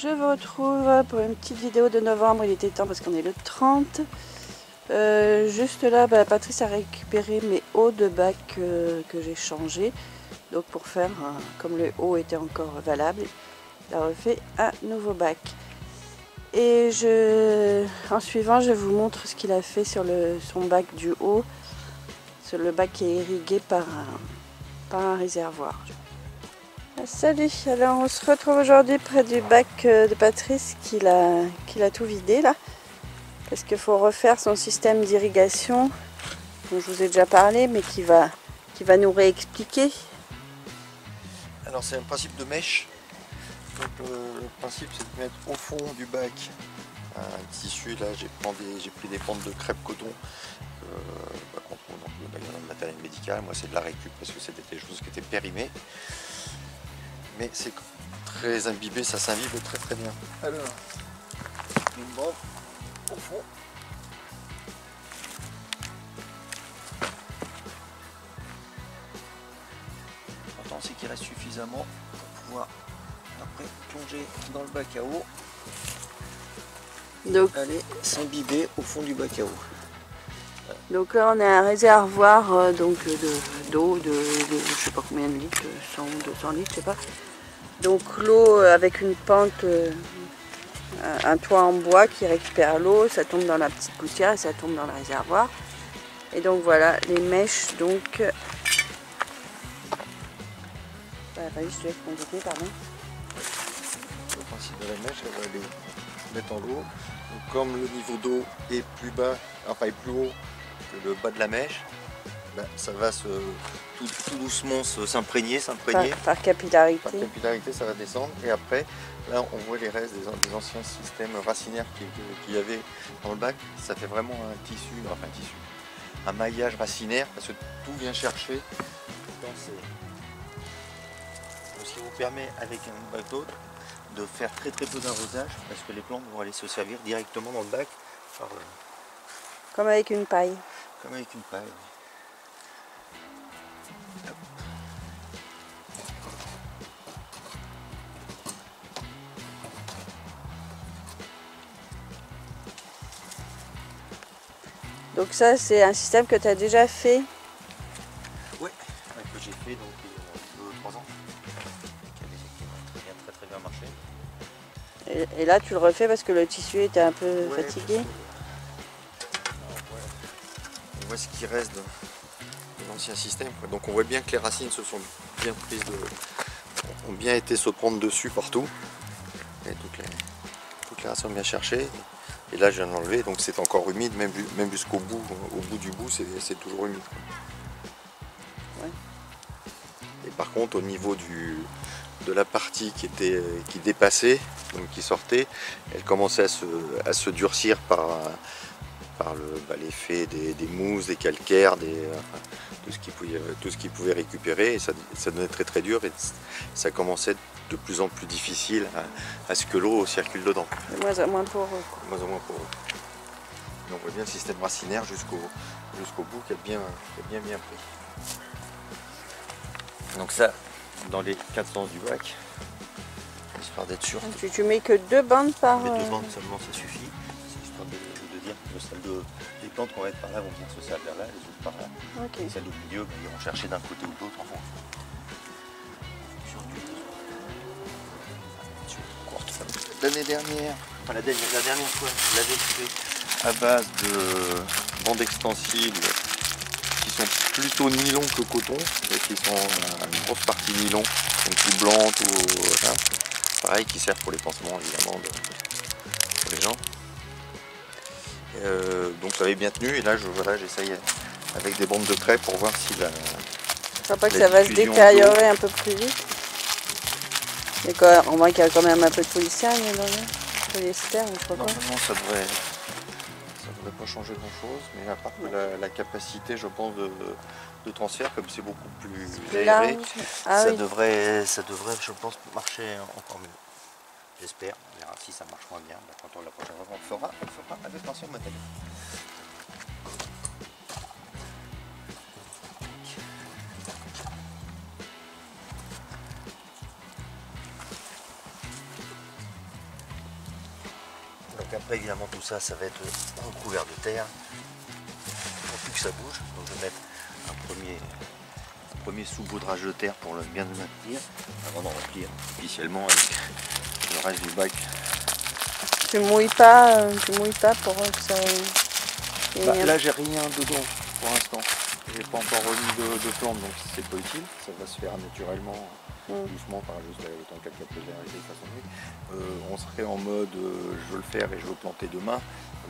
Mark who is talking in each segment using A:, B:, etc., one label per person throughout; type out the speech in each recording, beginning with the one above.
A: Je vous retrouve pour une petite vidéo de novembre. Il était temps parce qu'on est le 30. Juste là, Patrice a récupéré mes hauts de bac que j'ai changé. Donc pour faire, comme le haut était encore valable, il a refait un nouveau bac. Et en suivant, je vous montre ce qu'il a fait sur son bac du haut. Sur le bac qui est irrigué par un réservoir. Salut, alors on se retrouve aujourd'hui près du bac de Patrice qu'il a tout vidé là. Parce qu'il faut refaire son système d'irrigation dont je vous ai déjà parlé, mais qui va nous réexpliquer.
B: Alors c'est un principe de mèche. Donc le principe c'est de mettre au fond du bac un tissu. Là j'ai pris des bandes de crêpe coton. Donc, le bac dans le matériel médical, moi c'est de la récup parce que c'était des choses qui étaient périmées. Mais c'est très imbibé, ça s'imbibe très très bien. Alors, une bande au fond. L'important c'est qu'il reste suffisamment pour pouvoir après plonger dans le bac à eau. Donc aller s'imbiber au fond du bac à eau.
A: Donc là on a un réservoir d'eau de je sais pas combien de litres, 100 ou 200 litres, je sais pas. Donc l'eau avec une pente, un toit en bois qui récupère l'eau, ça tombe dans la petite gouttière et ça tombe dans le réservoir. Et donc voilà les mèches donc. Je laisse conduire, pardon.
B: Le principe de la mèche, elle va aller mettre en l'eau. Comme le niveau d'eau est plus bas, enfin est plus haut que le bas de la mèche, ça va tout doucement s'imprégner.
A: Par capillarité.
B: Par capillarité, ça va descendre. Et après, là, on voit les restes des anciens systèmes racinaires qu'il y avait dans le bac. Ça fait vraiment un maillage racinaire parce que tout vient chercher dans ces... Ce qui vous permet, avec un bac d'eau, de faire très peu d'arrosage parce que les plantes vont aller se servir directement dans le bac.
A: Comme avec une paille.
B: Comme avec une paille.
A: Donc ça c'est un système que tu as déjà fait?
B: Oui, que j'ai fait donc il y a 2-3 ans. Qui a très bien marché.
A: Et là tu le refais parce que le tissu était un peu fatigué?
B: On voit ce qui reste de l'ancien système. Donc on voit bien que les racines se sont bien prises ont bien été se prendre dessus partout. Et toutes les racines ont bien cherché. Et là je viens de l'enlever, donc c'est encore humide, même jusqu'au bout, au bout du bout, c'est toujours humide.
A: Ouais.
B: Et par contre au niveau de la partie qui dépassait, donc qui sortait, elle commençait à se durcir par l'effet des mousses, des calcaires, tout ce qui pouvait récupérer, et ça devenait très dur et ça commençait de plus en plus difficile à ce que l'eau circule dedans.
A: De moins en moins poreux.
B: De moins en moins poreux. On voit bien le système racinaire jusqu'au bout qui a bien pris. Donc ça, dans les 4 sens du bac, histoire d'être sûr.
A: Tu mets que 2 bandes par...
B: Mais 2 bandes seulement, ça suffit. C'est histoire de dire que les plantes qui vont être par là vont venir se servir là, les autres par là.
A: Okay.
B: Et celles au milieu, ils vont chercher d'un côté ou de l'autre en fonction. L'année dernière, la dernière fois, je l'avais fait à base de bandes extensibles qui sont plutôt nylon que coton, et qui sont une grosse partie nylon, donc tout blanc, tout pareil, qui sert pour les pansements évidemment pour les gens. Donc ça avait bien tenu, et là j'essaye avec des bandes de crêpe pour voir si la...
A: Je crois pas que ça va se détériorer un peu plus vite. On voit qu'il y a quand même un peu de polystyrène dans le polyester, je crois pas.
B: Normalement ça devrait pas changer grand chose, mais à part que la capacité, je pense, de transfert, comme c'est beaucoup plus aéré, ça devrait, je pense, marcher encore mieux. J'espère. On verra si ça marche moins bien. Quand la prochaine fois on le fera avec l'ancien matériel. Donc après évidemment tout ça, ça va être recouvert de terre. Pour plus que ça bouge. Donc je vais mettre un premier sous-baudrage de terre pour bien le maintenir avant d'en remplir officiellement avec le reste du bac.
A: Tu mouilles pas pour que ça...
B: Là j'ai rien dedans pour l'instant. J'ai pas encore remis de plantes, donc c'est pas utile. Ça va se faire naturellement, doucement, par juste le temps qu'elle peut arriver de façon. On serait en mode je veux le faire et je veux planter demain.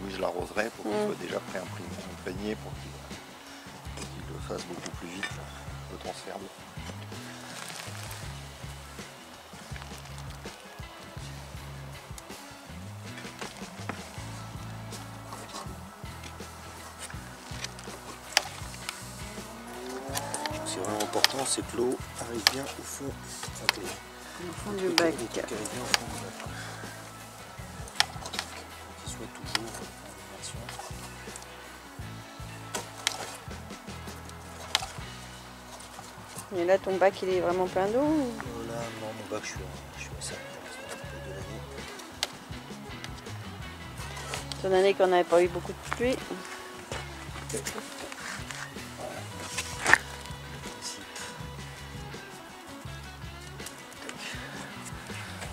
B: Oui, je l'arroserai pour qu'il soit déjà imprégné pour qu'il le fasse beaucoup plus vite, le transfert d'eau. C'est vraiment important, c'est que l'eau arrive bien au fond,
A: au fond du bac.
B: Qu'il soit toujours en immersion.
A: Et là, ton bac, il est vraiment plein d'eau ou...
B: Là, non, mon bac, je suis à ça pour l'instant, de l'année.
A: Étant donné qu'on n'avait pas eu beaucoup de pluie.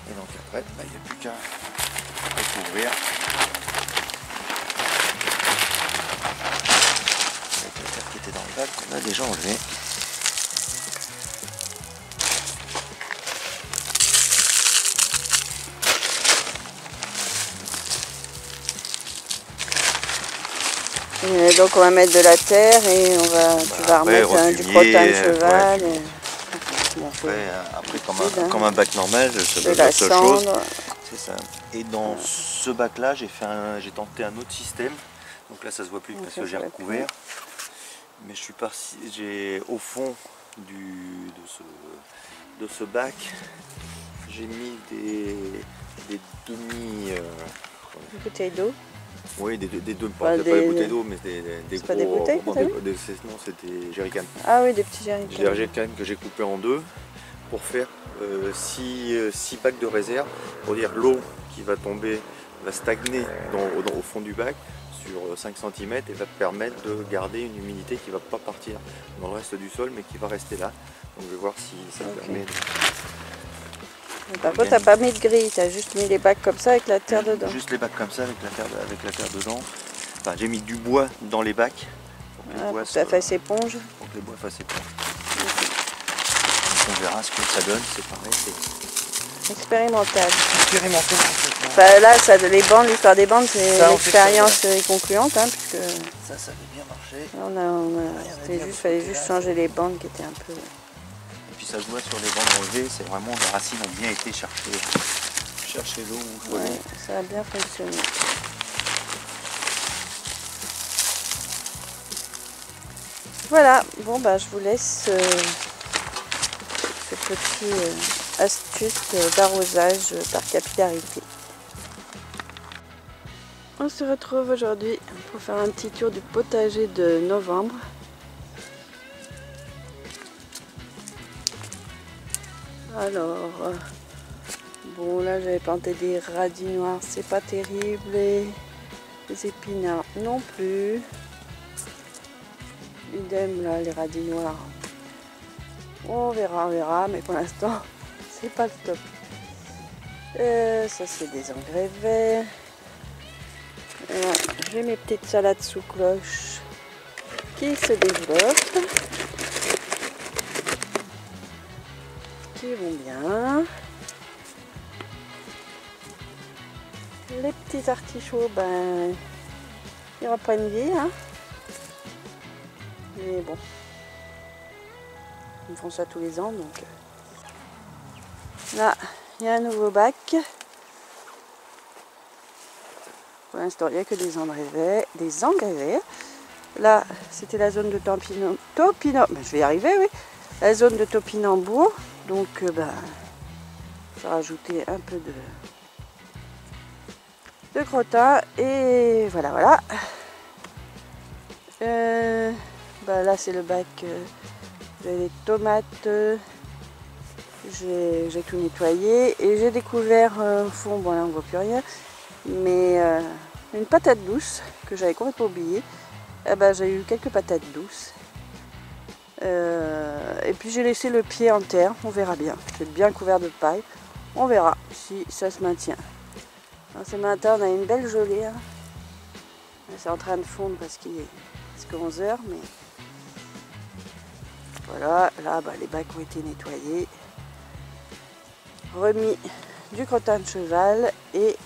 B: Et donc après, il n'y a plus qu'à recouvrir avec la terre qui était dans le bac qu'on a déjà enlevé.
A: Et donc on va mettre de la terre et tu vas remettre du crottin de cheval.
B: Ouais. Après comme un bac normal, ça doit être la seule chose. C'est ça. Et dans ce bac là, j'ai tenté un autre système. Donc là ça se voit plus parce que j'ai recouvert. Mais je suis parti, au fond de ce bac, j'ai mis des demi...
A: Des bouteilles d'eau.
B: Oui, pas des bouteilles d'eau, mais des gros...
A: Pas des bouteilles que
B: non, c'était jerrycan.
A: Ah oui, des petits jerrycans.
B: Des jerrycan que j'ai coupé en deux pour faire 6 bacs de réserve. Pour dire l'eau qui va tomber, va stagner au fond du bac sur 5 cm et va te permettre de garder une humidité qui ne va pas partir dans le reste du sol, mais qui va rester là. Donc je vais voir si ça permet de...
A: Par contre, t'as pas mis de grille, t'as juste mis les bacs comme ça avec la terre dedans.
B: Juste les bacs comme ça avec la terre dedans. Enfin, j'ai mis du bois dans les bacs.
A: Pour que ça fasse éponge.
B: Pour que les bois fassent éponge. Donc on verra ce que ça donne, c'est pareil.
A: Expérimental.
B: Expérimental.
A: Enfin, là, l'histoire des bandes, c'est une expérience concluante. Hein, puisque
B: ça avait bien marché.
A: Il fallait juste changer les bandes qui étaient un peu...
B: Et puis ça se voit sur les bandes enlevées, c'est vraiment, les racines ont bien été chercher l'eau.
A: Ouais, ça a bien fonctionné. Voilà, bon bah je vous laisse cette petite astuce d'arrosage par capillarité. On se retrouve aujourd'hui pour faire un petit tour du potager de novembre. Alors, bon là j'avais planté des radis noirs, c'est pas terrible, et les épinards non plus. Idem là, les radis noirs. On verra, mais pour l'instant c'est pas le top. Ça c'est des engrais verts. J'ai mes petites salades sous cloche qui se développent, qui vont bien. Les petits artichauts, ben ils reprennent vie, hein. Mais bon, ils font ça tous les ans, donc là il y a un nouveau bac. Pour l'instant, il n'y a que des engrais verts. Là, c'était la zone de mais je vais y arriver, oui. La zone de topinambour. Donc, je vais rajouter un peu de crottin. Et voilà. Là, c'est le bac. J'ai les tomates. J'ai tout nettoyé. Et j'ai découvert au fond, bon là, on ne voit plus rien. Mais une patate douce que j'avais complètement oubliée. Eh ben, j'ai eu quelques patates douces. Et puis j'ai laissé le pied en terre, on verra bien. C'est bien couvert de paille. On verra si ça se maintient. Alors, ce matin, on a une belle gelée. Hein. C'est en train de fondre parce qu'il est presque 11 h. Mais voilà, là, bah, les bacs ont été nettoyés. Remis du crottin de cheval et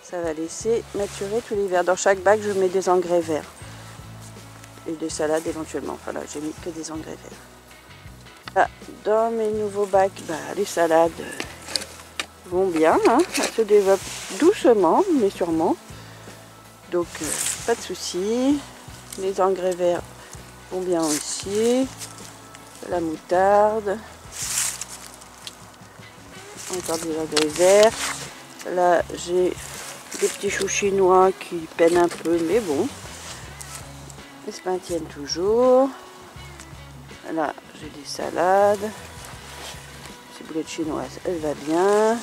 A: ça va laisser maturer tout l'hiver. Dans chaque bac, je mets des engrais verts et des salades éventuellement. Enfin là, j'ai mis que des engrais verts. Là, dans mes nouveaux bacs, bah, les salades vont bien. Hein. Elles se développent doucement, mais sûrement. Donc, pas de souci. Les engrais verts vont bien aussi. La moutarde. Encore des engrais verts. Là, j'ai des petits choux chinois qui peinent un peu, mais bon. Ils se maintiennent toujours. Là, j'ai des salades. Ciboulette chinoise, elle va bien.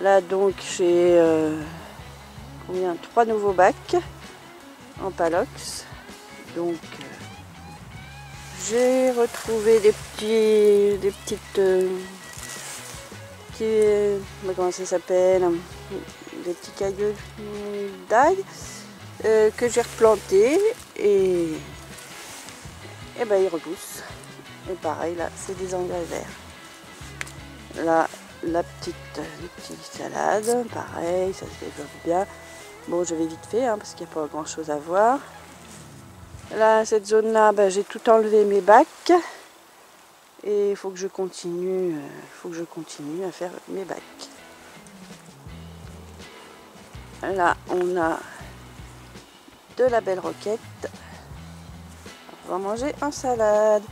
A: Là, donc, j'ai 3 nouveaux bacs en palox. Donc, j'ai retrouvé des petites... comment ça s'appelle, des petits cailloux d'ail que j'ai replantés et ben ils repoussent. Et pareil là, c'est des engrais verts. Là, les petites salades, pareil, ça se développe bien. Bon, je vais vite fait hein, parce qu'il n'y a pas grand chose à voir. Là, cette zone là, ben, j'ai tout enlevé mes bacs. Et il faut que je continue, à faire mes bacs. Là, on a de la belle roquette. On va manger en salade.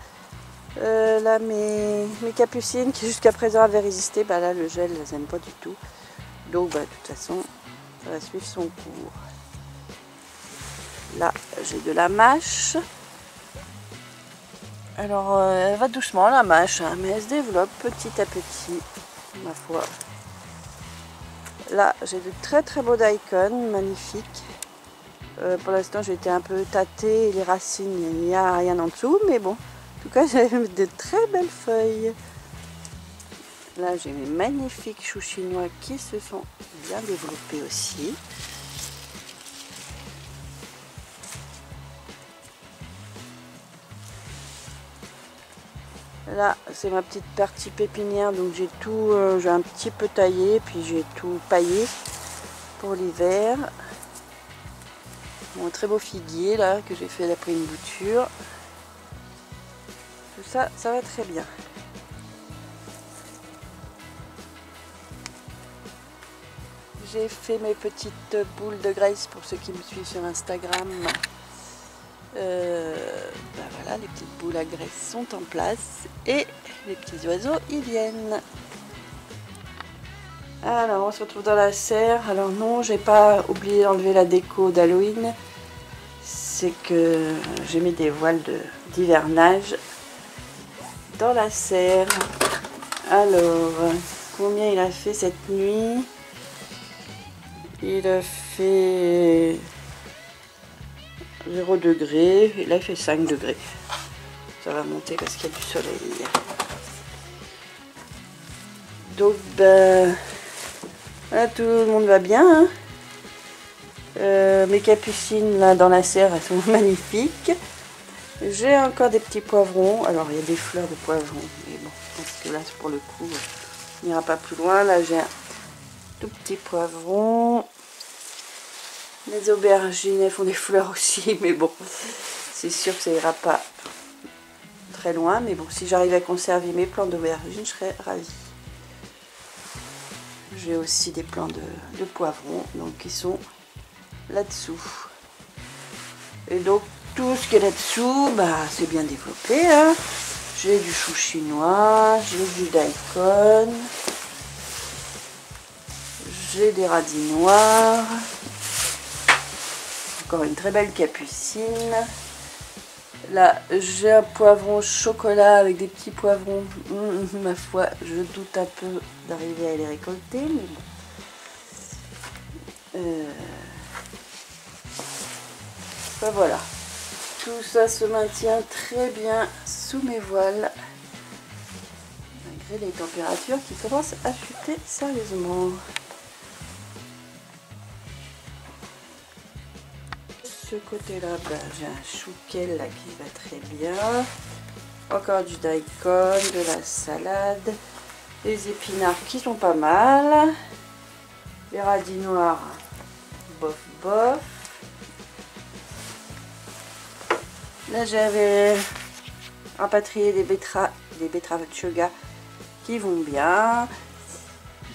A: Là, mes capucines qui jusqu'à présent avaient résisté, bah là, le gel, elles n'aiment pas du tout. Donc, bah, de toute façon, ça va suivre son cours. Là, j'ai de la mâche. Alors, elle va doucement la mâche, hein, mais elle se développe petit à petit, ma foi. Là, j'ai de très très beaux daikon, magnifiques. Pour l'instant, j'ai été un peu tâtée, les racines, il n'y a rien en dessous, mais bon, en tout cas, j'ai de très belles feuilles. Là, j'ai mes magnifiques choux chinois qui se sont bien développés aussi. Là, c'est ma petite partie pépinière, donc j'ai tout, j'ai un petit peu taillé, puis j'ai tout paillé pour l'hiver. Mon très beau figuier là que j'ai fait après une bouture. Tout ça, ça va très bien. J'ai fait mes petites boules de graisse pour ceux qui me suivent sur Instagram. Ben voilà, les petites boules à graisse sont en place et les petits oiseaux y viennent. Alors on se retrouve dans la serre. Alors non, j'ai pas oublié d'enlever la déco d'Halloween. C'est que j'ai mis des voiles d'hivernage dans la serre. Alors combien il a fait cette nuit? Il a fait 0 degré, et là il fait 5 degrés. Ça va monter parce qu'il y a du soleil. Donc ben, là tout le monde va bien. Hein. Mes capucines là dans la serre, elles sont magnifiques. J'ai encore des petits poivrons. Alors il y a des fleurs de poivrons, mais bon, je pense que là pour le coup, on n'ira pas plus loin. Là j'ai un tout petit poivron. Les aubergines, elles font des fleurs aussi, mais bon, c'est sûr que ça ira pas très loin. Mais bon, si j'arrive à conserver mes plants d'aubergines, je serais ravie. J'ai aussi des plants de poivrons, donc qui sont là-dessous. Et donc, tout ce qui est là-dessous, bah, c'est bien développé. Hein. J'ai du chou chinois, j'ai du daikon, j'ai des radis noirs. Encore une très belle capucine. Là, j'ai un poivron chocolat avec des petits poivrons. Ma foi, je doute un peu d'arriver à les récolter, mais bon. Ben voilà, tout ça se maintient très bien sous mes voiles, malgré les températures qui commencent à chuter sérieusement. Ce côté-là, ben, j'ai un chouquel là qui va très bien. Encore du daikon, de la salade, des épinards qui sont pas mal, les radis noirs, bof bof. Là j'avais rapatrié des betteraves chaga qui vont bien,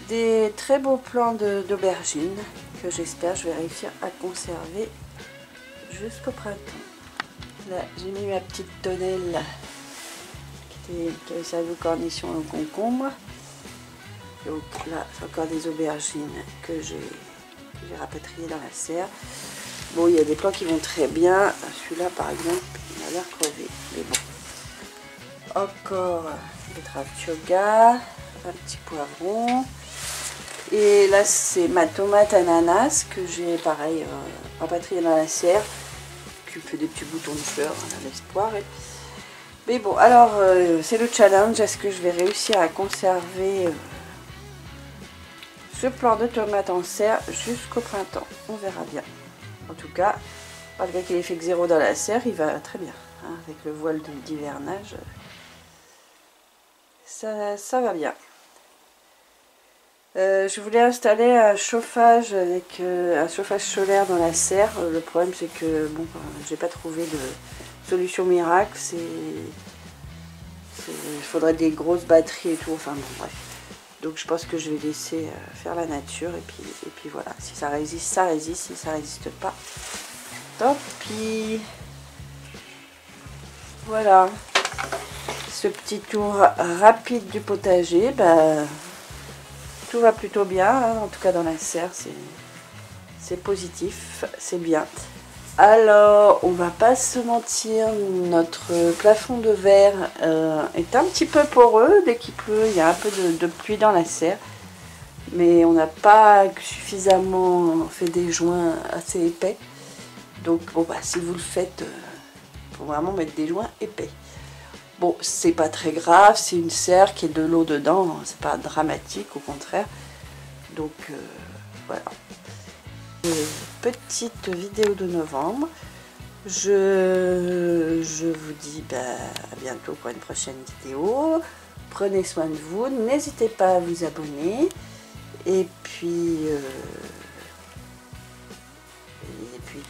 A: des très beaux plants d'aubergines que j'espère je vais réussir à conserver jusqu'au printemps. Là j'ai mis ma petite tonnelle qui avait servi aux cornichons et aux concombres. Donc là c'est encore des aubergines que j'ai rapatriées dans la serre. Bon, il y a des plants qui vont très bien. Celui-là par exemple il a l'air crevé, mais bon. Encore betterave chaga, un petit poivron. Et là c'est ma tomate ananas que j'ai pareil rapatriée dans la serre, qui fait des petits boutons de fleurs à l'espoir. Mais bon, alors c'est le challenge, est-ce que je vais réussir à conserver ce plant de tomate en serre jusqu'au printemps? On verra bien. En tout cas, malgré qu'il ait fait que 0 dans la serre, il va très bien. Hein, avec le voile d'hivernage, ça va bien. Je voulais installer un chauffage avec un chauffage solaire dans la serre. Le problème c'est que bon, j'ai pas trouvé de solution miracle. Il faudrait des grosses batteries et tout. Enfin bon, bref. Donc je pense que je vais laisser faire la nature et puis voilà. Si ça résiste, ça résiste. Si ça résiste pas, tant pis. Voilà. Ce petit tour rapide du potager, bah, tout va plutôt bien, hein. En tout cas dans la serre, c'est positif, c'est bien. Alors, on va pas se mentir, notre plafond de verre est un petit peu poreux. Dès qu'il pleut, il y a un peu de pluie dans la serre. Mais on n'a pas suffisamment fait des joints assez épais. Donc, bon, bah, si vous le faites, il faut vraiment mettre des joints épais. Bon, c'est pas très grave, c'est une serre qui est de l'eau dedans, c'est pas dramatique, au contraire. Donc, voilà. Petite vidéo de novembre. Je vous dis à bientôt pour une prochaine vidéo. Prenez soin de vous, n'hésitez pas à vous abonner. Et puis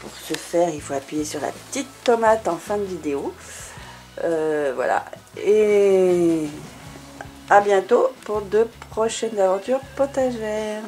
A: pour ce faire, il faut appuyer sur la petite tomate en fin de vidéo. Voilà. Et à bientôt pour de prochaines aventures potagères.